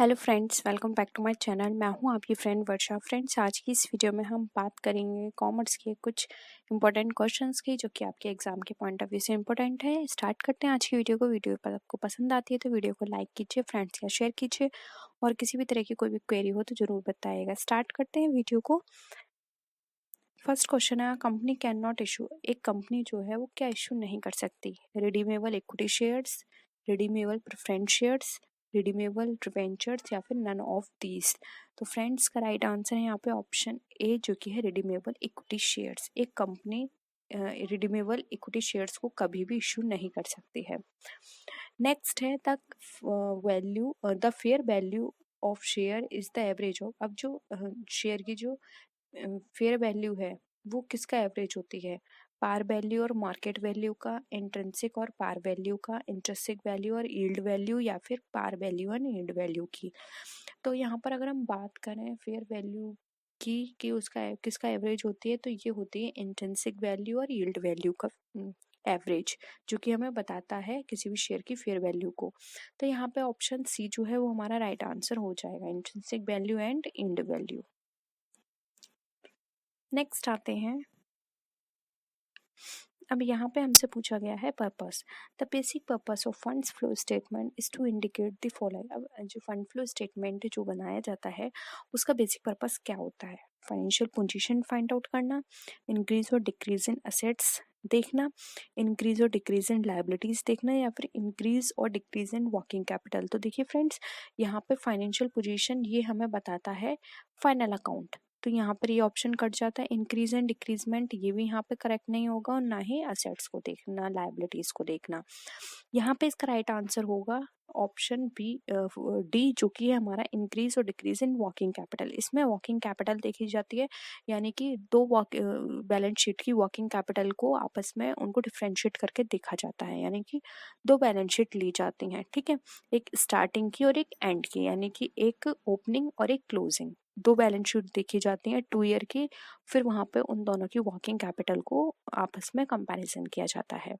Hello friends, welcome back to my channel. मैं हूं आपकी फ्रेंड वर्षा। फ्रेंड्स, आज की इस वीडियो में हम बात करेंगे कॉमर्स के कुछ इंपॉर्टेंट क्वेश्चंस की, जो कि आपके एग्जाम के पॉइंट ऑफ व्यू से इंपॉर्टेंट है। स्टार्ट करते हैं आज की वीडियो को। वीडियो पर आपको पसंद आती है तो वीडियो को लाइक कीजिए, फ्रेंड्स या शेयर कीजिए, और किसी भी तरह की कोई भी क्वेरी हो तो जरूर बताइएगा। स्टार्ट करते हैं वीडियो को। फर्स्ट क्वेश्चन है, कंपनी कैन नॉट इशू। एक कंपनी जो है वो क्या इशू नहीं कर सकती? Redeemable equity shares, redeemable preference shares, redeemable debentures, या फिर नन ऑफ दीज। तो फ्रेंड्स का राइट आंसर है यहाँ पे ऑप्शन ए, जो कि है रिडीमेबल इक्विटी शेयर्स। एक कंपनी रिडीमेबल इक्विटी शेयर्स को कभी भी इशू नहीं कर सकती है। नेक्स्ट है the fair value of share is the average of. अब जो शेयर की जो फेयर वैल्यू है वो किसका एवरेज होती है? पार वैल्यू और मार्केट वैल्यू का, इंट्रिंसिक और पार वैल्यू का, इंट्रिंसिक वैल्यू और यील्ड वैल्यू, या फिर पार वैल्यू और यील्ड वैल्यू की। तो यहाँ पर अगर हम बात करें फेयर वैल्यू की कि उसका किसका एवरेज होती है, तो ये होती है इंट्रिंसिक वैल्यू और यील्ड वैल्यू का एवरेज, जो कि हमें बताता है किसी भी शेयर की फेयर वैल्यू को। तो यहाँ पे ऑप्शन सी जो है वो हमारा राइट आंसर हो जाएगा, intrinsic value and yield value. Next आते हैं, अब यहाँ पे हमसे पूछा गया है purpose. The basic purpose of funds flow statement is to indicate the following. अब जो फंड फ्लो स्टेटमेंट जो बनाया जाता है उसका बेसिक पर्पस क्या होता है? फाइनेंशियल पोजीशन फाइंड आउट करना, इंक्रीज और डिक्रीज इन असेट्स देखना, इंक्रीज और डिक्रीज इन लायबिलिटीज देखना, या फिर इंक्रीज और डिक्रीज इन वर्किंग कैपिटल। तो देखिए फ्रेंड्स, यहाँ पे फाइनेंशियल पोजीशन ये हमें बताता है फाइनल अकाउंट, तो यहाँ पर ये ऑप्शन कट जाता है। इंक्रीज एंड डिक्रीजमेंट ये भी यहाँ पे करेक्ट नहीं होगा, और ना ही असेट्स को देखना, लायबिलिटीज को देखना। यहाँ पे इसका राइट आंसर होगा ऑप्शन बी डी, जो कि है हमारा इंक्रीज और डिक्रीज इन वर्किंग कैपिटल। इसमें वर्किंग कैपिटल देखी जाती है, यानी कि दो बैलेंस शीट की वर्किंग कैपिटल को आपस में उनको डिफ्रेंशिएट करके देखा जाता है, यानी कि दो बैलेंस शीट ली जाती हैं, ठीक है, एक स्टार्टिंग की और एक एंड की, यानी कि एक ओपनिंग और एक क्लोजिंग। दो बैलेंस शीट देखी जाती हैं 2 ईयर की, फिर वहां पे उन दोनों की वर्किंग कैपिटल को आपस में कंपैरिजन किया जाता है।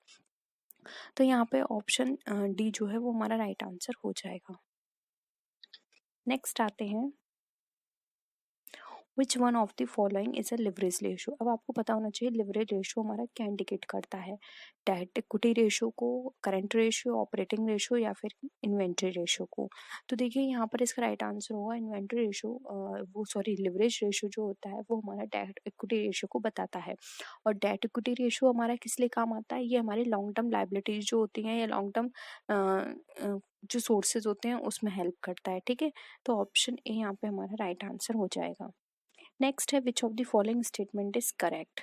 तो यहाँ पे ऑप्शन डी जो है वो हमारा राइट आंसर हो जाएगा। नेक्स्ट आते हैं, which one of the following is a leverage ratio. अब आपको पता होना चाहिए लिवरेज रेशियो हमारा क्या इंडिकेट करता है? डेट इक्विटी रेशियो को, करंट रेशियो, ऑपरेटिंग रेशियो, या फिर इन्वेंट्री रेशियो को। तो देखिए यहाँ पर इसका राइट आंसर होगा इन्वेंट्री रेशियो, वो सॉरी लिवरेज रेशियो जो होता है वो हमारा डेट इक्विटी रेशियो को बताता है। और डेट इक्विटी रेशियो हमारा किस लिए काम आता है? ये हमारी लॉन्ग टर्म लाइबिलिटीज जो होती हैं या लॉन्ग टर्म जो सोर्सेज होते हैं उसमें हेल्प करता है, ठीक है। तो ऑप्शन ए यहाँ पे हमारा राइट आंसर हो जाएगा। नेक्स्ट है, which of the following statement is correct?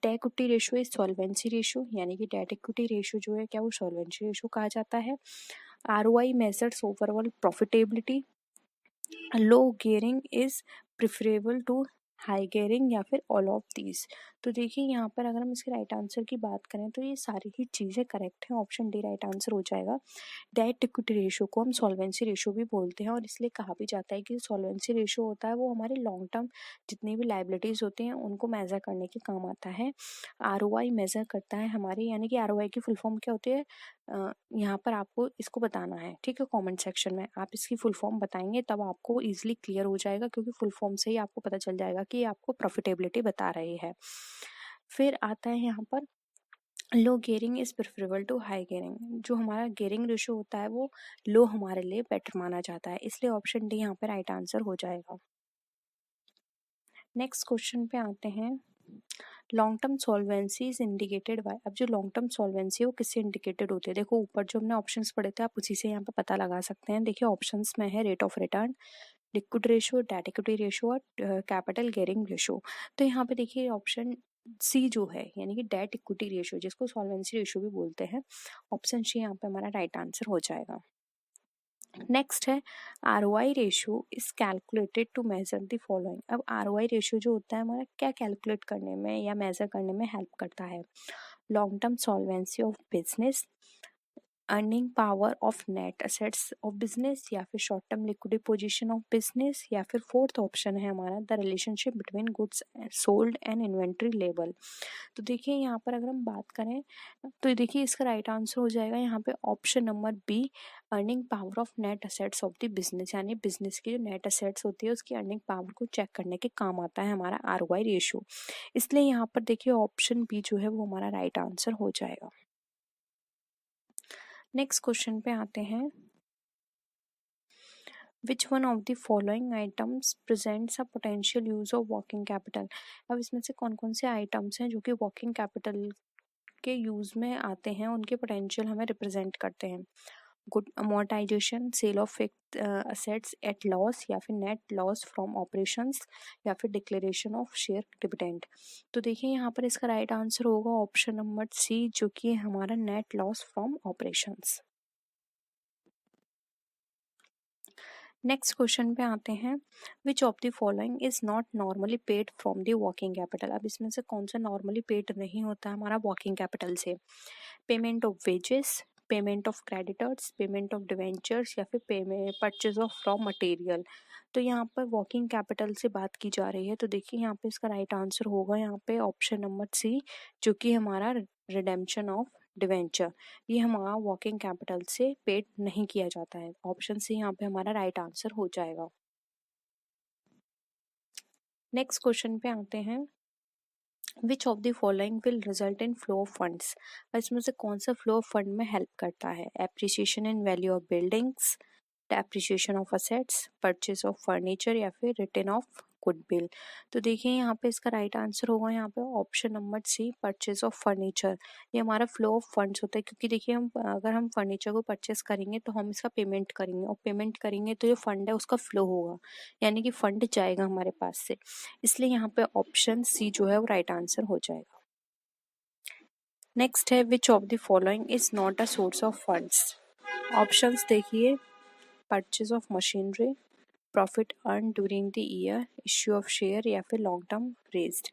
Debt equity ratio is solvency ratio, यानी कि डेट इक्विटी रेशियो जो है क्या वो सॉल्वेंसी रेशियो कहा जाता है। ROI measures overall profitability, low gearing is preferable to high gearing, या फिर ऑल ऑफ दीज। तो देखिए यहाँ पर अगर हम इसके राइट आंसर की बात करें तो ये सारी ही चीज़ें करेक्ट हैं, ऑप्शन डी राइट आंसर हो जाएगा। डेट इक्विटी रेशियो को हम सॉल्वेंसी रेशियो भी बोलते हैं, और इसलिए कहा भी जाता है कि सॉल्वेंसी रेशियो होता है वो हमारे लॉन्ग टर्म जितनी भी लाइबिलिटीज होती हैं उनको मेजर करने के काम आता है। आरओआई मेजर करता है हमारी, यानी कि आरओआई की फुल फॉर्म क्या होती है, यहाँ पर आपको इसको बताना है, ठीक है। कमेंट सेक्शन में आप इसकी फुल फॉर्म बताएंगे तब आपको इजीली क्लियर हो जाएगा, क्योंकि फुल फॉर्म से ही आपको पता चल जाएगा कि ये आपको प्रॉफिटेबिलिटी बता रही है। फिर आता है यहाँ पर low gearing is preferable to high gearing. जो हमारा गियरिंग रेशियो होता है वो लो हमारे लिए बेटर माना जाता है, इसलिए ऑप्शन डी यहाँ पे राइट आंसर हो जाएगा। नेक्स्ट क्वेश्चन पे आते हैं, long term solvency is indicated by. अब जो लॉन्ग टर्म सॉल्वेंसी है वो किससे इंडिकेटेड होती है? देखो ऊपर जो हमने ऑप्शंस पढ़े थे आप उसी से यहाँ पे पता लगा सकते हैं। देखिए ऑप्शंस में है rate of return, liquid ratio, debt equity ratio, और कैपिटल गियरिंग रेशियो। तो यहाँ पे देखिए ऑप्शन सी जो है, यानी कि डेट इक्विटी रेशियो, जिसको सॉल्वेंसी रेशियो भी बोलते हैं, ऑप्शन सी यहाँ पे हमारा राइट आंसर हो जाएगा। नेक्स्ट है, ROI ratio is calculated to measure the following. अब आरओआई रेशियो जो होता है हमारा क्या कैलकुलेट करने में या मेजर करने में हेल्प करता है? Long term solvency of business, earning power of net assets of business, या फिर short term liquidity position of business, या फिर फोर्थ ऑप्शन है हमारा the relationship between goods sold and inventory level. तो देखिए यहाँ पर अगर हम बात करें तो देखिए इसका राइट आंसर हो जाएगा यहाँ पे option number B, earning power of net assets of the business, यानी बिजनेस की जो नेट असेट्स होती है उसकी अर्निंग पावर को चेक करने के काम आता है हमारा ROI रेशियो। इसलिए यहाँ पर देखिए ऑप्शन बी जो है वो हमारा राइट आंसर हो जाएगा। नेक्स्ट क्वेश्चन पे आते हैं, which one of the following items presents a potential use of working capital. अब इसमें से कौन कौन से आइटम्स हैं जो कि वर्किंग कैपिटल के यूज में आते हैं, उनके पोटेंशियल हमें रिप्रेजेंट करते हैं। Good amortisation, sale of fixed assets at loss, या फिर नेट लॉस फ्रॉम ऑपरेशंस, या फिर डिक्लेरेशन ऑफ शेयर डिविडेंड। तो देखिए यहाँ पर इसका राइट आंसर होगा ऑप्शन नंबर सी, जो कि हमारा net loss from operations. Next question पे आते हैं, विच of the following is not normally paid from the working capital. अब इसमें से कौन सा नॉर्मली पेड नहीं होता हमारा वर्किंग कैपिटल से। Payment of wages, payment of creditors, payment of debentures, या फिर payment purchase of raw material. तो यहाँ पर वर्किंग कैपिटल से बात की जा रही है, तो देखिए यहाँ पे इसका राइट आंसर होगा यहाँ पे ऑप्शन नंबर सी, जो कि हमारा रिडेम्पशन ऑफ डिवेंचर। ये हमारा वर्किंग कैपिटल से पेड नहीं किया जाता है। ऑप्शन सी यहाँ पे हमारा राइट आंसर हो जाएगा। नेक्स्ट क्वेश्चन पे आते हैं, विच of the following will result in flow of funds. इसमें से कौन सा फ्लो ऑफ फंड में हेल्प करता है। Appreciation in value of buildings, depreciation of assets, purchase of furniture, या फिर रिटर्न ऑफ गुडविल। तो देखिए यहाँ पे इसका राइट आंसर होगा यहाँ पे option number C, purchase of furniture. ये हमारा फ्लो ऑफ फंड्स होता है, क्योंकि देखिए हम अगर हम फर्नीचर को परचेस करेंगे तो हम इसका पेमेंट करेंगे, और पेमेंट करेंगे तो जो फंड है उसका फ्लो होगा, यानी कि फंड जाएगा हमारे पास से। इसलिए यहाँ पे ऑप्शन सी जो है वो राइट आंसर हो जाएगा। नेक्स्ट है, which of the following is not a source of funds. Options देखिए, purchase of machinery, profit earn during the year, issue of share, या फिर long term raised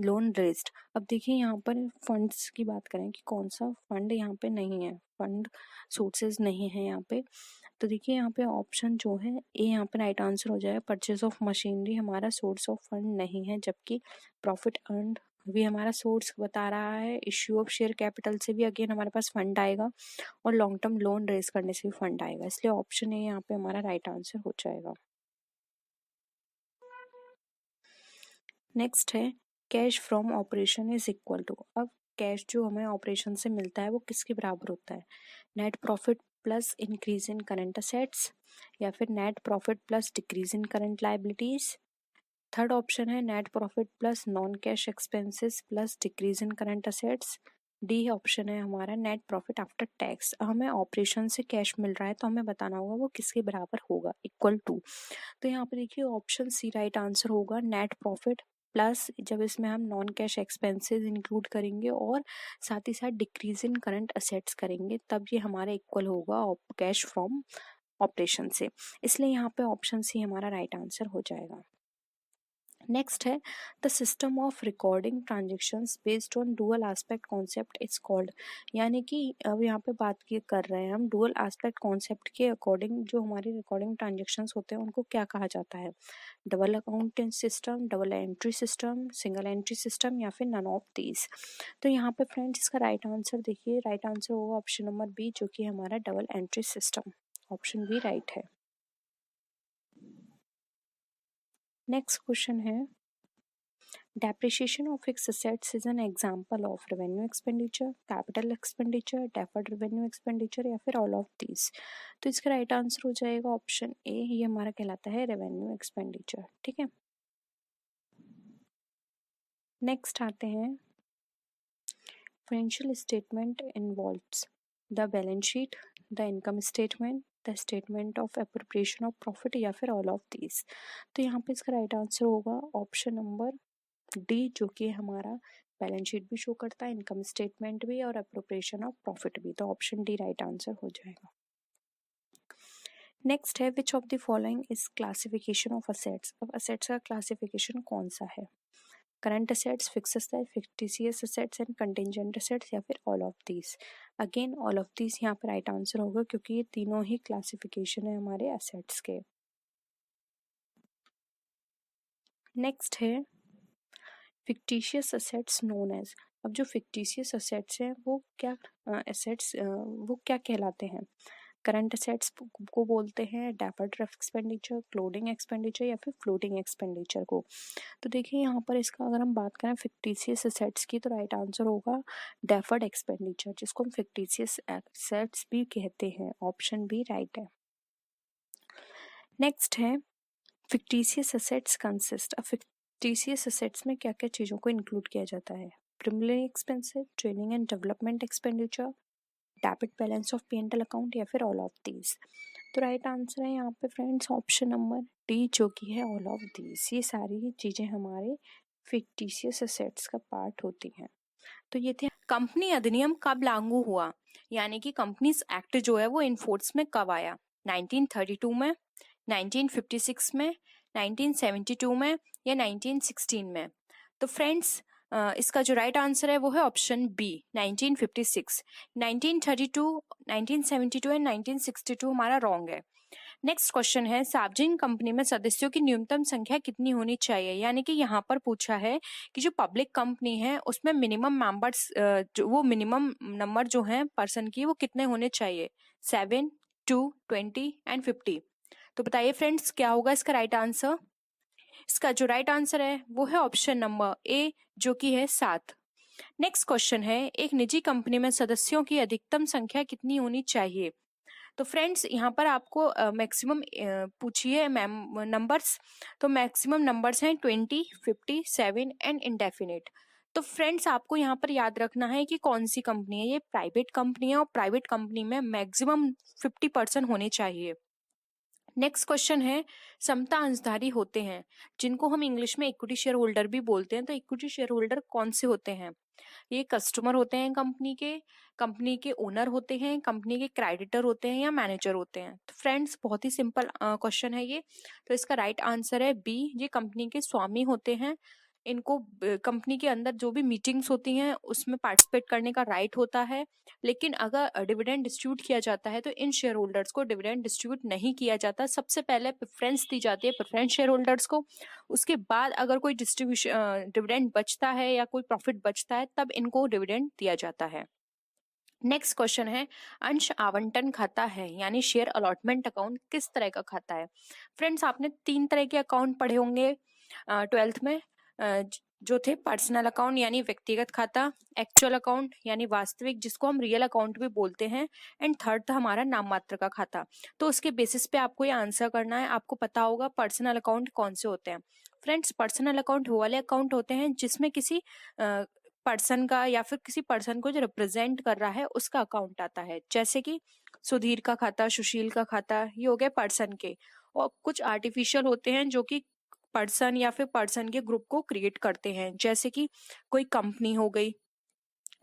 loan raised. अब देखिए यहाँ पर फंड्स की बात करें कि कौन सा फंड यहाँ पे नहीं है, फंड सोर्सेज नहीं है यहाँ पे। तो देखिए यहाँ पे ऑप्शन जो है ए यहाँ पे राइट आंसर हो जाएगा। परचेज ऑफ मशीनरी हमारा सोर्स ऑफ फंड नहीं है, जबकि प्रॉफिट अर्न भी हमारा सोर्स बता रहा है। इश्यू ऑफ शेयर कैपिटल से भी अगेन हमारे पास फंड आएगा, और लॉन्ग टर्म लोन रेज करने से भी फंड आएगा। इसलिए ऑप्शन ए यहाँ पे हमारा राइट आंसर हो जाएगा। नेक्स्ट है, cash from operation is equal to. अब कैश जो हमें ऑपरेशन से मिलता है वो किसके बराबर होता है। Net profit plus increase in current assets, या फिर net profit plus decrease in current liabilities. Third option है net profit plus non cash expenses plus decrease in current assets. D option है हमारा नेट प्रॉफिट आफ्टर टैक्स। हमें operation से cash मिल रहा है तो हमें बताना होगा वो किसके बराबर होगा, इक्वल टू। तो यहाँ पे देखिए ऑप्शन सी राइट आंसर होगा, नेट प्रॉफिट प्लस जब इसमें हम नॉन कैश एक्सपेंसेस इंक्लूड करेंगे और साथ ही साथ डिक्रीज इन करंट असेट्स करेंगे, तब ये हमारा इक्वल होगा कैश फ्रॉम ऑपरेशन से। इसलिए यहाँ पे ऑप्शन सी हमारा राइट आंसर हो जाएगा। नेक्स्ट है, the system of recording transactions based on dual aspect concept is called. यानी कि अब यहाँ पे बात की कर रहे हैं हम डुअल एस्पेक्ट कॉन्सेप्ट के अकॉर्डिंग जो हमारी रिकॉर्डिंग ट्रांजेक्शन्स होते हैं उनको क्या कहा जाता है। Double account system, double entry system, single entry system, या फिर नन ऑफ दीज। तो यहाँ पे फ्रेंड्स इसका राइट आंसर देखिए, राइट आंसर होगा ऑप्शन नंबर बी, जो कि हमारा double entry system. Option B right है। नेक्स्ट क्वेश्चन है, depreciation of fixed assets is an example of revenue expenditure, capital expenditure, deferred revenue expenditure, या फिर all of these। तो इसका राइट आंसर हो जाएगा ऑप्शन ए, ये हमारा कहलाता है रेवेन्यू एक्सपेंडिचर। ठीक है, नेक्स्ट आते हैं, financial statement involves the balance sheet, the income statement, the statement of appropriation of profit, या फिर ऑल ऑफ दीज। तो यहाँ पे इसका राइट आंसर होगा ऑप्शन नंबर डी, जो कि हमारा बैलेंस शीट भी शो करता है, इनकम स्टेटमेंट भी, और अप्रोप्रिएशन ऑफ प्रॉफिट भी। तो ऑप्शन डी राइट आंसर हो जाएगा। नेक्स्ट है, which of the following is classification of assets. अब असेट्स का क्लासिफिकेशन कौन सा है। Current assets, fix assets, fictitious assets and contingent assets, या फिर all of these. Again all of these यहाँ पर राइट आंसर होगा क्योंकि ये तीनों ही क्लासिफिकेशन है हमारे असेट्स के। नेक्स्ट है फिक्टिशियस असेट्स नोन एज। अब जो फिक्टिशियस असेट्स हैं वो क्या असेट्स वो क्या कहलाते हैं? करंट असेट्स को बोलते हैं डेफर्ड एक्सपेंडिचर, क्लोडिंग एक्सपेंडिचर, या फिर फ्लोटिंग एक्सपेंडिचर को। तो देखिए यहाँ पर इसका अगर हम बात करें फिक्टिशियस असेट्स की तो राइट आंसर होगा डेफर्ड एक्सपेंडिचर, जिसको हम फिक्टिशियस असेट्स भी कहते हैं। ऑप्शन बी राइट है। नेक्स्ट है फिक्टिशियस असेट्स कंसिस्ट। अब फिक्टिशियस असेट्स में क्या क्या चीज़ों को इंक्लूड किया जाता है? Primary expenses, training and development expenditure, debit balance of P&L account, या फिर ऑल ऑफ दीज। तो राइट आंसर है यहाँ पे फ्रेंड्स ऑप्शन नंबर डी, जो कि है ऑल ऑफ दीज। ये सारी चीजें हमारे फिक्टिशियस असेट्स का पार्ट होती हैं। तो ये थे कंपनी अधिनियम कब लागू हुआ, यानी कि कंपनीज एक्ट जो है वो इनफोर्स में कब आया? 1932 में, 1956 में, 1972 में, या 1916 में? तो फ्रेंड्स इसका जो राइट आंसर है वो है ऑप्शन बी 1956। 1932, 1972 एंड 1962 हमारा रॉन्ग है। नेक्स्ट क्वेश्चन है सार्वजनिक कंपनी में सदस्यों की न्यूनतम संख्या कितनी होनी चाहिए? यानी कि यहाँ पर पूछा है कि जो पब्लिक कंपनी है उसमें मिनिमम मेंबर्स जो वो मिनिमम नंबर जो है पर्सन की वो कितने होने चाहिए? 7, 2, 20 एंड 50। तो बताइए फ्रेंड्स क्या होगा इसका राइट आंसर? इसका जो राइट आंसर है वो है ऑप्शन नंबर ए, जो कि है 7। नेक्स्ट क्वेश्चन है एक निजी कंपनी में सदस्यों की अधिकतम संख्या कितनी होनी चाहिए? तो फ्रेंड्स यहाँ पर आपको मैक्सिमम पूछिए नंबर्स। तो मैक्सिमम नंबर्स हैं 20, 50, 7 एंड इंडेफिनिट। तो फ्रेंड्स आपको यहाँ पर याद रखना है कि कौन सी कंपनी है, ये प्राइवेट कंपनी है और प्राइवेट कंपनी में मैक्सिमम 50% होने चाहिए। नेक्स्ट क्वेश्चन है समता अंशधारी होते हैं जिनको हम इंग्लिश में इक्विटी शेयर होल्डर भी बोलते हैं। तो इक्विटी शेयर होल्डर कौन से होते हैं? ये कस्टमर होते हैं कंपनी के ओनर होते हैं, कंपनी के क्रेडिटर होते हैं, या मैनेजर होते हैं? तो फ्रेंड्स बहुत ही सिंपल क्वेश्चन है ये। तो इसका राइट आंसर है बी, ये कंपनी के स्वामी होते हैं। इनको कंपनी के अंदर जो भी मीटिंग्स होती हैं उसमें पार्टिसिपेट करने का राइट होता है। लेकिन अगर डिविडेंड डिस्ट्रीब्यूट किया जाता है तो इन शेयर होल्डर्स को डिविडेंड डिस्ट्रीब्यूट नहीं किया जाता। सबसे पहले प्रेफरेंस दी जाती है प्रेफरेंस शेयर होल्डर्स को। उसके बाद अगर कोई डिस्ट्रीब्यूशन डिविडेंड बचता है या कोई प्रॉफिट बचता है तब इनको डिविडेंड दिया जाता है। नेक्स्ट क्वेश्चन है अंश आवंटन खाता है यानी शेयर अलॉटमेंट अकाउंट किस तरह का खाता है? फ्रेंड्स आपने 3 तरह के अकाउंट पढ़े होंगे 12th में, जो थे पर्सनल अकाउंट यानी व्यक्तिगत खाता, एक्चुअल अकाउंट यानी वास्तविक जिसको हम रियल अकाउंट भी बोलते हैं, एंड थर्ड था हमारा नाम मात्र का खाता। तो उसके बेसिस पे आपको ये आंसर करना है। आपको पता होगा पर्सनल अकाउंट कौन से होते हैं। फ्रेंड्स पर्सनल अकाउंट वो वाले अकाउंट होते हैं जिसमें किसी पर्सन का या फिर किसी पर्सन को जो रिप्रेजेंट कर रहा है उसका अकाउंट आता है। जैसे कि सुधीर का खाता, सुशील का खाता, ये हो गए पर्सन के। और कुछ आर्टिफिशियल होते हैं जो कि पर्सन या फिर पर्सन के ग्रुप को क्रिएट करते हैं, जैसे कि कोई कंपनी हो गई,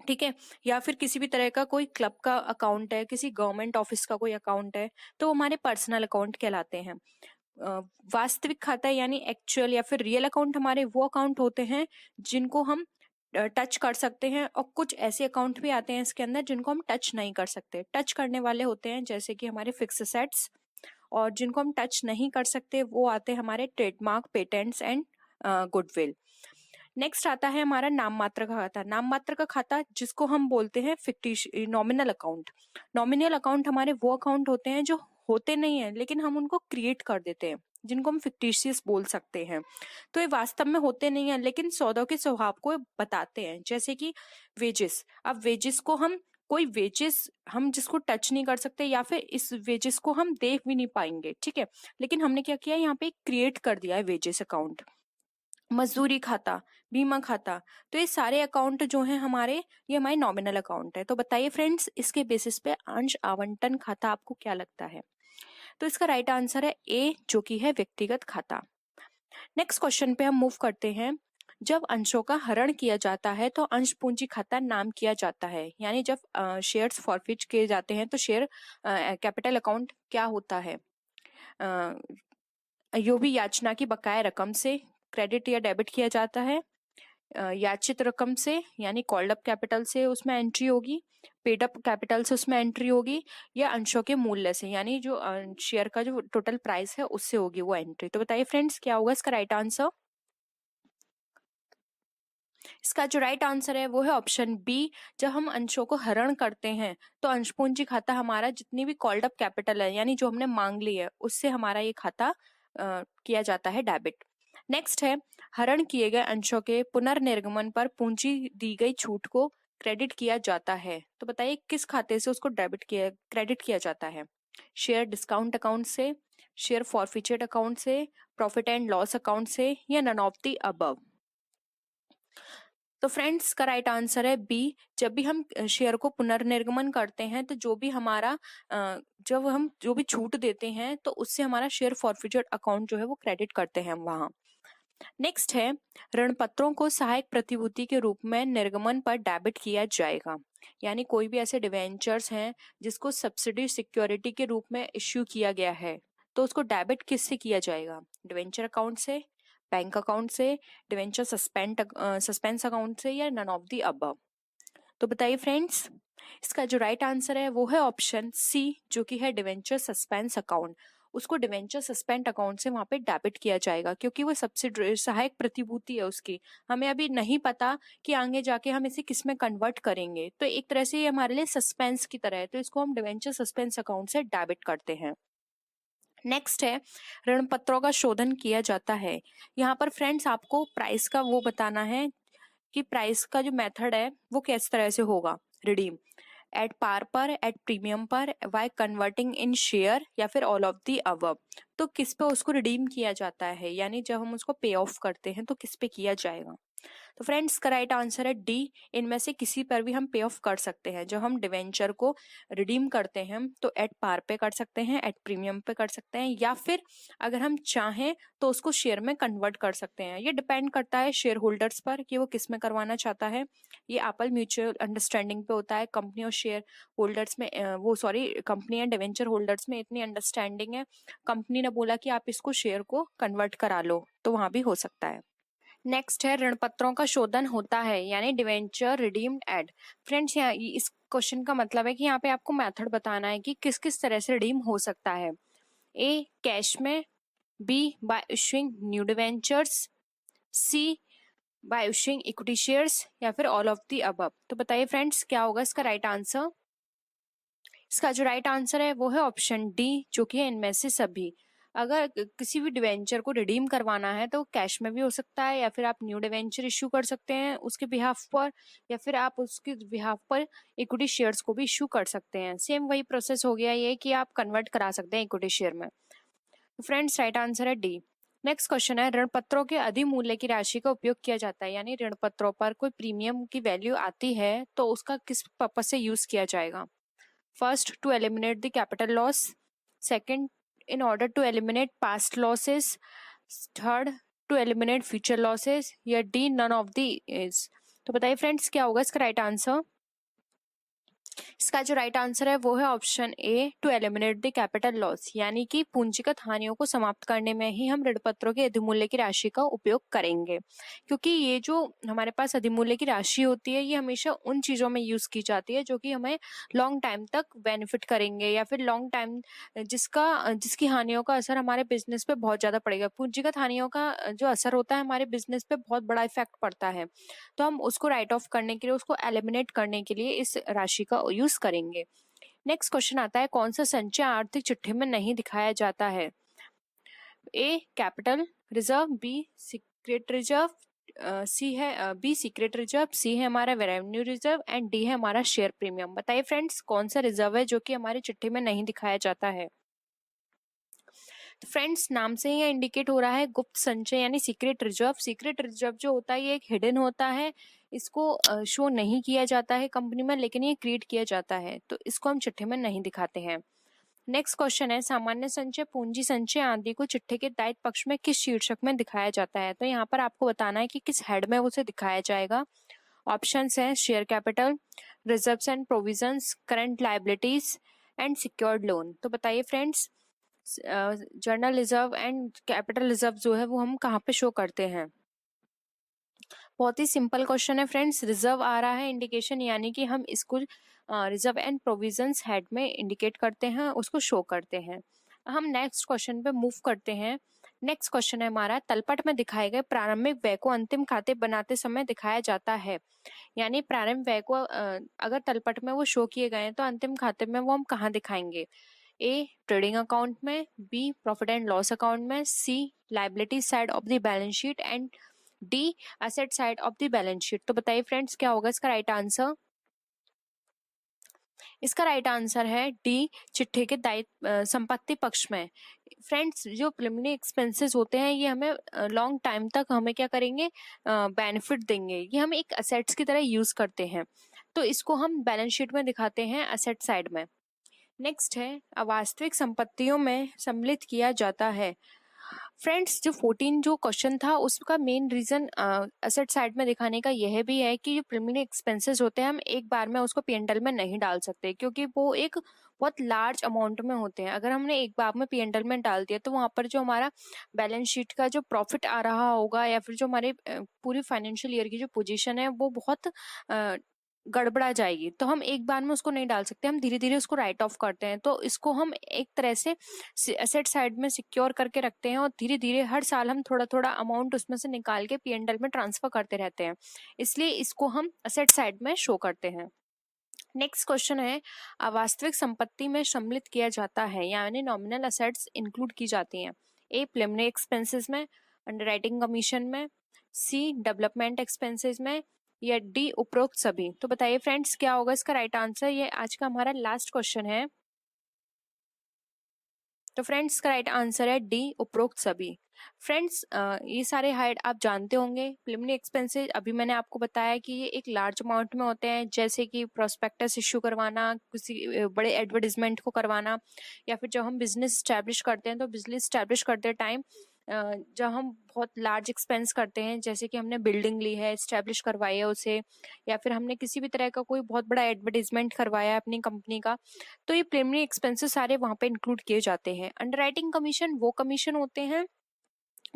ठीक है, या फिर किसी भी तरह का कोई क्लब का अकाउंट है, किसी गवर्नमेंट ऑफिस का कोई अकाउंट है, तो हमारे पर्सनल अकाउंट कहलाते हैं। वास्तविक खाता यानी एक्चुअल या फिर रियल अकाउंट हमारे वो अकाउंट होते हैं जिनको हम टच कर सकते हैं, और कुछ ऐसे अकाउंट भी आते हैं इसके अंदर जिनको हम टच नहीं कर सकते। टच करने वाले होते हैं जैसे कि हमारे फिक्स एसेट्स, और जिनको हम टच नहीं कर सकते वो आते हैं हमारे trademark, patents and goodwill. Next आता है हमारा नाम मात्र का खाता। नाम मात्र का खाता जिसको हम बोलते हैं नॉमिनल अकाउंट। नॉमिनल अकाउंट हमारे वो अकाउंट होते हैं जो होते नहीं है लेकिन हम उनको क्रिएट कर देते हैं, जिनको हम फिक्टिशियस बोल सकते हैं। तो ये वास्तव में होते नहीं है लेकिन सौदों के स्वभाव को बताते हैं, जैसे कि वेजेस। अब वेजेस को हम कोई वेजेस हम जिसको टच नहीं कर सकते या फिर इस वेजेस को हम देख भी नहीं पाएंगे, ठीक है, लेकिन हमने क्या किया यहाँ पे क्रिएट कर दिया है वेजेस अकाउंट। मजदूरी खाता, बीमा खाता, तो ये सारे अकाउंट जो हैं हमारे, ये हमारे नॉमिनल अकाउंट है। तो बताइए फ्रेंड्स इसके बेसिस पे अंश आवंटन खाता आपको क्या लगता है? तो इसका राइट आंसर है ए, जो कि है व्यक्तिगत खाता। नेक्स्ट क्वेश्चन पे हम मूव करते हैं। जब अंशों का हरण किया जाता है तो अंश पूंजी खाता नाम किया जाता है, यानी जब शेयर्स फॉरफिट किए जाते हैं तो शेयर कैपिटल अकाउंट क्या होता है? यो भी याचना की बकाया रकम से क्रेडिट या डेबिट किया जाता है, याचित रकम से यानी कॉल्ड अप कैपिटल से उसमें एंट्री होगी, पेड अप कैपिटल से उसमें एंट्री होगी, या अंशों के मूल्य से यानी जो शेयर का जो टोटल प्राइस है उससे होगी वो एंट्री। तो बताइए फ्रेंड्स क्या होगा इसका राइट आंसर? इसका जो राइट आंसर है वो है ऑप्शन बी। जब हम अंशों को हरण करते हैं तो अंश पूंजी खाता हमारा जितनी भी कॉल्ड अप कैपिटल है यानी जो हमने मांग ली है उससे हमारा ये खाता किया जाता है डेबिट। नेक्स्ट है, हरण किए गए अंशों के पुनर्निर्गमन पर पूंजी दी गई छूट को क्रेडिट किया जाता है। तो बताइए किस खाते से उसको क्रेडिट किया जाता है? शेयर डिस्काउंट अकाउंट से, शेयर फॉरफीचर्ड अकाउंट से, प्रॉफिट एंड लॉस अकाउंट से, या नन ऑफ द अबव? तो फ्रेंड्स का राइट आंसर है बी। जब भी हम शेयर को पुनर्निर्गमन करते हैं तो जब हम जो भी छूट देते हैं तो उससे हमारा शेयर फॉरफीचर्ड अकाउंट जो है वो क्रेडिट करते हैं हम वहां। नेक्स्ट है, ऋण पत्रों को सहायक प्रतिभूति के रूप में निर्गमन पर डेबिट किया जाएगा। यानी कोई भी ऐसे डिवेंचर्स हैं जिसको सब्सिडी सिक्योरिटी के रूप में इश्यू किया गया है तो उसको डेबिट किससे किया जाएगा? डिवेंचर अकाउंट से, बैंक अकाउंट से, डिवेंचर सस्पेंस अकाउंट से, या नन ऑफ द अबव? तो बताइए फ्रेंड्स, इसका जो राइट आंसर है वो है ऑप्शन सी, जो कि है डिवेंचर सस्पेंस अकाउंट। उसको डिवेंचर सस्पेंड अकाउंट से वहां पे डेबिट किया जाएगा क्योंकि वो सब्सिडी सहायक प्रतिभूति है उसकी। हमें अभी नहीं पता कि आगे जाके हम इसे किस में कन्वर्ट करेंगे, तो एक तरह से ये हमारे लिए सस्पेंस की तरह है, तो इसको हम डिवेंचर सस्पेंस अकाउंट से डेबिट करते हैं। नेक्स्ट है, ऋण पत्रों का शोधन किया जाता है। यहाँ पर फ्रेंड्स आपको प्राइस का वो बताना है कि प्राइस का जो मेथड है वो किस तरह से होगा। रिडीम एट पार पर, एट प्रीमियम पर, वाई कन्वर्टिंग इन शेयर, या फिर ऑल ऑफ दी अबव? तो किस पे उसको रिडीम किया जाता है यानी जब हम उसको पे ऑफ करते हैं तो किस पे किया जाएगा? तो फ्रेंड्स का राइट आंसर है डी। इनमें से किसी पर भी हम पे ऑफ कर सकते हैं। जब हम डिवेंचर को रिडीम करते हैं तो एट पार पे कर सकते हैं, एट प्रीमियम पे कर सकते हैं, या फिर अगर हम चाहें तो उसको शेयर में कन्वर्ट कर सकते हैं। ये डिपेंड करता है शेयर होल्डर्स पर कि वो किस में करवाना चाहता है। ये आपस म्यूचुअल अंडरस्टैंडिंग पे होता है। कंपनी और शेयर होल्डर्स में कंपनी एंड डिवेंचर होल्डर्स में इतनी अंडरस्टैंडिंग है, कंपनी ने बोला कि आप इसको शेयर को कन्वर्ट करा लो तो वहां भी हो सकता है। नेक्स्ट है, ऋण पत्रों का शोधन होता है यानी डिवेंचर रिडीम्ड एट। फ्रेंड्स यहाँ इस क्वेश्चन का मतलब है कि यहाँ पे आपको मेथड बताना है कि किस किस तरह से रिडीम हो सकता है। ए कैश में, B by issuing new debentures, C by issuing equity shares, या फिर ऑल ऑफ द अबव? तो बताइए फ्रेंड्स क्या होगा इसका राइट आंसर? इसका जो राइट आंसर है वो है ऑप्शन डी, जो कि है इनमें से सभी। अगर किसी भी डिवेंचर को रिडीम करवाना है तो कैश में भी हो सकता है, या फिर आप न्यू डिवेंचर इश्यू कर सकते हैं उसके बिहाफ पर, या फिर आप उसके बिहाफ पर इक्विटी शेयर्स को भी इश्यू कर सकते हैं। सेम वही प्रोसेस हो गया ये कि आप कन्वर्ट करा सकते हैं इक्विटी शेयर में। फ्रेंड्स राइट आंसर है डी। नेक्स्ट क्वेश्चन है, ऋण पत्रों के अधिमूल्य की राशि का उपयोग किया जाता है यानी ऋण पत्रों पर कोई प्रीमियम की वैल्यू आती है तो उसका किस पर्पज से यूज किया जाएगा? First, to eliminate the capital loss. Second, in order to eliminate past losses. Third, to eliminate future losses. या D, none of the is. तो बताइए फ्रेंड्स क्या होगा इसका राइट आंसर? इसका जो राइट आंसर है वो है option A, to eliminate the capital loss, यानी कि पूंजीगत हानियों को समाप्त करने में ही हम ऋण पत्रों के अधिमूल्य की राशि का उपयोग करेंगे। क्योंकि ये जो हमारे पास अधिमूल्य की राशि होती है ये हमेशा उन चीजों में यूज की जाती है जो कि हमें लॉन्ग टाइम तक बेनिफिट करेंगे, या फिर लॉन्ग टाइम जिसकी हानियों का असर हमारे बिजनेस पे बहुत ज्यादा पड़ेगा। पूंजीगत हानियों का जो असर होता है हमारे बिजनेस पे बहुत बड़ा इफेक्ट पड़ता है, तो हम उसको राइट ऑफ करने के लिए, उसको एलिमिनेट करने के लिए इस राशि का यूज करेंगे। नेक्स्ट क्वेश्चन आता है, कौन सा संचय आर्थिक चिट्ठी में नहीं दिखाया जाता है? A capital reserve, B secret reserve, C है बी सीक्रेट रिजर्व, सी है हमारा रेवेन्यू रिजर्व, एंड डी है हमारा शेयर प्रीमियम। बताइए फ्रेंड्स कौन सा रिजर्व है जो कि हमारी चिट्ठी में नहीं दिखाया जाता है? तो फ्रेंड्स नाम से ही इंडिकेट हो रहा है गुप्त संचय यानी सीक्रेट रिजर्व। सीक्रेट रिजर्व जो होता है ये एक हिडन होता है, इसको शो नहीं किया जाता है कंपनी में, लेकिन ये क्रिएट किया जाता है, तो इसको हम चिट्ठी में नहीं दिखाते हैं। नेक्स्ट क्वेश्चन है, सामान्य संचय, पूंजी संचय आदि को चिट्ठी के दायित्व पक्ष में किस शीर्षक में दिखाया जाता है? तो यहाँ पर आपको बताना है कि किस हेड में उसे दिखाया जाएगा। ऑप्शंस हैं share capital, reserves and provisions, current liabilities, and secured loan. तो बताइए friends journal reserve and capital reserve जो है वो हम कहाँ पे शो करते हैं? बहुत ही सिंपल क्वेश्चन है फ्रेंड्स। रिजर्व आ रहा है इंडिकेशन, यानी कि हम इसको रिजर्व एंड प्रोविजंस हेड में इंडिकेट करते हैं, उसको शो करते हैं। हम नेक्स्ट क्वेश्चन पे मूव करते हैं। नेक्स्ट क्वेश्चन है हमारा, तलपट में दिखाए गए प्रारंभिक व्यय को अंतिम खाते बनाते समय दिखाया जाता है। यानी प्रारंभिक व्यय को अगर तलपट में वो शो किए गए हैं तो अंतिम खाते में वो हम कहाँ दिखाएंगे? ए ट्रेडिंग अकाउंट में, B profit and loss account में, C liability side of the balance sheet and D asset side of the balance sheet. तो बताइए फ्रेंड्स क्या होगा इसका राइट आंसर? इसका राइट आंसर है डी, चिट्ठे के दायित्व संपत्ति पक्ष में। फ्रेंड्स जो प्रिलिमिनरी एक्सपेंसेस होते हैं ये हमें लॉन्ग टाइम तक हमें क्या करेंगे? बेनिफिट देंगे। ये हम एक असेट्स की तरह यूज करते हैं, तो इसको हम बैलेंस शीट में दिखाते हैं असेट साइड में। नेक्स्ट है, अवास्तविक संपत्तियों में सम्मिलित किया जाता है। फ्रेंड्स जो 14 जो क्वेश्चन था उसका मेन रीजन असेट साइड में दिखाने का यह भी है कि जो प्रिलिमिनरी एक्सपेंसेस होते हैं हम एक बार में उसको P&L में नहीं डाल सकते, क्योंकि वो एक बहुत लार्ज अमाउंट में होते हैं। अगर हमने एक बार में P&L में डाल दिया तो वहां पर जो हमारा बैलेंस शीट का जो प्रॉफिट आ रहा होगा या फिर जो हमारे पूरी फाइनेंशियल ईयर की जो पोजीशन है वो बहुत गड़बड़ा जाएगी। तो हम एक बार में उसको नहीं डाल सकते, हम धीरे धीरे उसको राइट ऑफ करते हैं। तो इसको हम एक तरह से एसेट साइड में सिक्योर करके रखते हैं और धीरे धीरे हर साल हम थोड़ा थोड़ा अमाउंट उसमें से निकाल के P&L में ट्रांसफर करते रहते हैं, इसलिए इसको हम एसेट साइड में शो करते हैं। नेक्स्ट क्वेश्चन है, अवास्तविक संपत्ति में सम्मिलित किया जाता है यानी नॉमिनल असेट्स इंक्लूड की जाती हैं। ए प्रिलिमिनरी एक्सपेंसेस में, अंडरराइटिंग कमीशन में, सी डेवलपमेंट एक्सपेंसेस में, या डी उपरोक्त सभी। तो बताइए फ्रेंड्स क्या होगा इसका राइट आंसर? ये आज का हमारा लास्ट क्वेश्चन है। तो फ्रेंड्स का राइट आंसर है डी उपरोक्त सभी। फ्रेंड्स ये सारे हाइड आप जानते होंगे। प्रिलिमिनरी एक्सपेंसेस अभी मैंने आपको बताया कि ये एक लार्ज अमाउंट में होते हैं, जैसे कि प्रोस्पेक्टस इशू करवाना, किसी बड़े एडवर्टीजमेंट को करवाना, या फिर जब हम बिजनेस स्टैब्लिश करते हैं तो बिजनेस स्टैब्लिश करते टाइम जब हम बहुत लार्ज एक्सपेंस करते हैं, जैसे कि हमने बिल्डिंग ली है, स्टैब्लिश करवाई है उसे, या फिर हमने किसी भी तरह का कोई बहुत बड़ा एडवर्टीजमेंट करवाया है अपनी कंपनी का, तो ये प्रिलिमिनरी एक्सपेंसेस सारे वहां पे इंक्लूड किए जाते हैं। अंडरराइटिंग कमीशन वो कमीशन होते हैं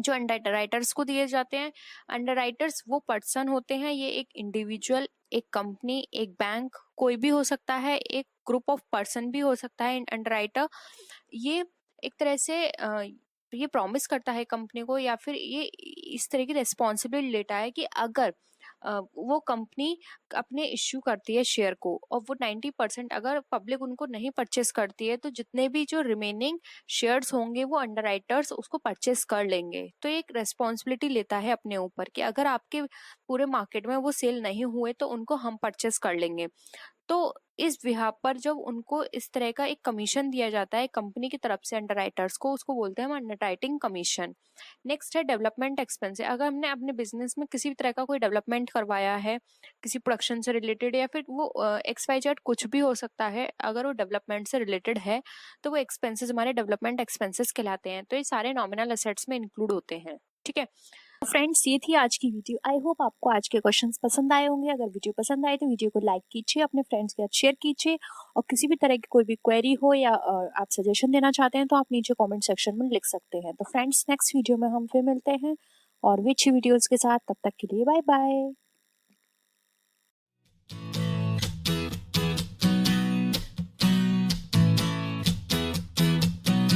जो अंडरराइटर्स को दिए जाते हैं। अंडरराइटर्स वो पर्सन होते हैं, ये एक इंडिविजुअल, एक कंपनी, एक बैंक, कोई भी हो सकता है, एक ग्रुप ऑफ पर्सन भी हो सकता है अंडरराइटर। ये एक तरह से ये प्रॉमिस करता है कंपनी को, या फिर ये इस तरह की रिस्पॉन्सिबिलिटी लेता है कि अगर वो कंपनी अपने इश्यू करती है शेयर को और वो 90% अगर पब्लिक उनको नहीं परचेस करती है तो जितने भी जो रिमेनिंग शेयर्स होंगे वो अंडरराइटर्स उसको परचेस कर लेंगे। तो एक रेस्पॉन्सिबिलिटी लेता है अपने ऊपर कि अगर आपके पूरे मार्केट में वो सेल नहीं हुए तो उनको हम परचेस कर लेंगे। तो इस बिहाफ पर जब उनको इस तरह का एक कमीशन दिया जाता है कंपनी की तरफ से अंडरराइटर्स को, उसको बोलते हैं हम अंडरराइटिंग कमीशन। नेक्स्ट है डेवलपमेंट एक्सपेंस। अगर हमने अपने बिजनेस में किसी भी तरह का कोई डेवलपमेंट करवाया है, किसी प्रोडक्शन से रिलेटेड, या फिर वो XYZ कुछ भी हो सकता है, अगर वो डेवलपमेंट से रिलेटेड है तो वो एक्सपेंसेस हमारे डेवलपमेंट एक्सपेंसेस कहलाते हैं। तो ये सारे नॉमिनल असेट्स में इंक्लूड होते हैं। ठीक है फ्रेंड्स, ये थी आज की वीडियो। आई होप आपको आज के क्वेश्चंस पसंद आए होंगे। अगर वीडियो पसंद आए तो वीडियो को लाइक कीजिए, अपने फ्रेंड्स के साथ शेयर कीजिए, और किसी भी तरह की कोई भी क्वेरी हो या आप सजेशन देना चाहते हैं तो आप नीचे कमेंट सेक्शन में लिख सकते हैं। तो फ्रेंड्स नेक्स्ट वीडियो में हम फिर मिलते हैं और भी अच्छी वीडियोस के साथ। तब तक के लिए बाय बाय।